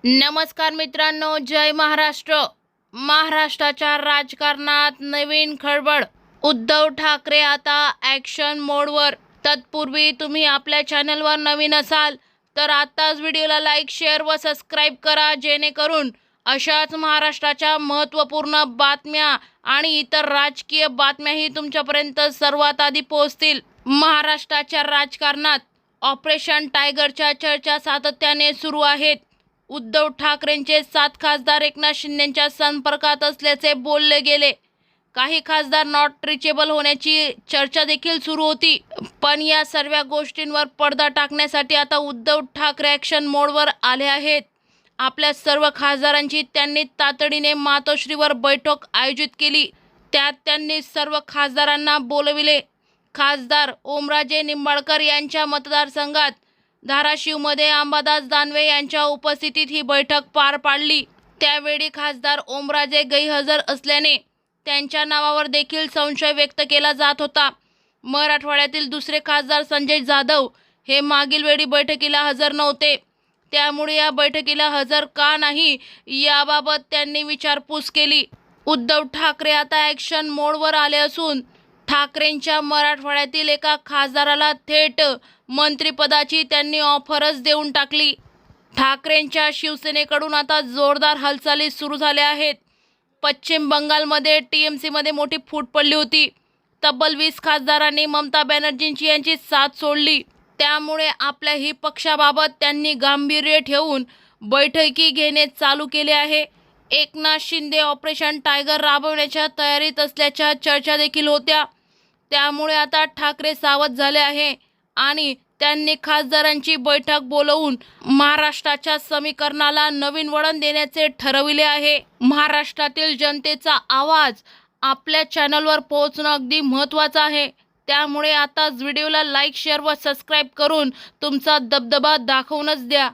नमस्कार मित्रांनो, जय महाराष्ट्र. महाराष्ट्राच्या राजकारणात नवीन खळबळ. उद्धव ठाकरे आता ॲक्शन मोडवर. तत्पूर्वी तुम्ही आपल्या चॅनलवर नवीन असाल तर आत्ताच व्हिडिओला लाईक, शेअर व सबस्क्राईब करा, जेणेकरून अशाच महाराष्ट्राच्या महत्त्वपूर्ण बातम्या आणि इतर राजकीय बातम्याही तुमच्यापर्यंत सर्वात आधी पोहोचतील. महाराष्ट्राच्या राजकारणात ऑपरेशन टायगरच्या चर्चा सातत्याने सुरू आहेत. उद्धव ठाकरेंचे 7 खासदार एकनाथ शिंदेंच्या संपर्कात असल्याचे बोलले गेले. काही खासदार नॉट रिचेबल होण्याची चर्चा देखील सुरू होती. पण या सर्व गोष्टींवर पडदा टाकण्यासाठी आता उद्धव ठाकरे ॲक्शन मोडवर आले आहेत. आपल्या सर्व खासदारांची त्यांनी तातडीने मातोश्रीवर बैठक आयोजित केली. त्यात त्यांनी सर्व खासदारांना बोलविले. खासदार ओमराजे निंबाळकर यांच्या मतदारसंघात धाराशिवमध्ये अंबादास दानवे यांच्या उपस्थितीत ही बैठक पार पाडली. त्यावेळी खासदार ओमराजे गैरहजर असल्याने त्यांच्या नावावर देखील संशय व्यक्त केला जात होता. मराठवाड्यातील दुसरे खासदार संजय जाधव हे मागील वेळी बैठकीला हजर नव्हते. त्यामुळे या बैठकीला हजर का नाही याबाबत त्यांनी विचारपूस केली. उद्धव ठाकरे आता ॲक्शन मोडवर आले असून ठाकरेंच्या मराठवाड्यातील एका खासदाराला थेट मंत्रिपदाची त्यांनी ऑफरच देऊन टाकली. ठाकरेंच्या शिवसेनेकडून आता जोरदार हालचाली सुरू झाल्या आहेत. पश्चिम बंगालमध्ये TMCमध्ये मोठी फूट पडली होती. तब्बल 20 खासदारांनी ममता बॅनर्जींची यांची साथ सोडली. त्यामुळे आपल्याही पक्षाबाबत त्यांनी गांभीर्य ठेवून बैठकी घेणे चालू केले आहे. एकनाथ शिंदे ऑपरेशन टायगर राबवण्याच्या तयारीत असल्याच्या चर्चा देखील होत्या. त्यामुळे आता ठाकरे सावध झाले आहे आणि त्यांनी खासदारांची बैठक बोलवून महाराष्ट्राच्या समीकरणाला नवीन वळण देण्याचे ठरविले आहे. महाराष्ट्रातील जनतेचा आवाज आपल्या चॅनलवर पोहोचणं अगदी महत्त्वाचं आहे. त्यामुळे आताच व्हिडिओला लाईक, शेअर व सबस्क्राईब करून तुमचा दबदबा दाखवूनच द्या.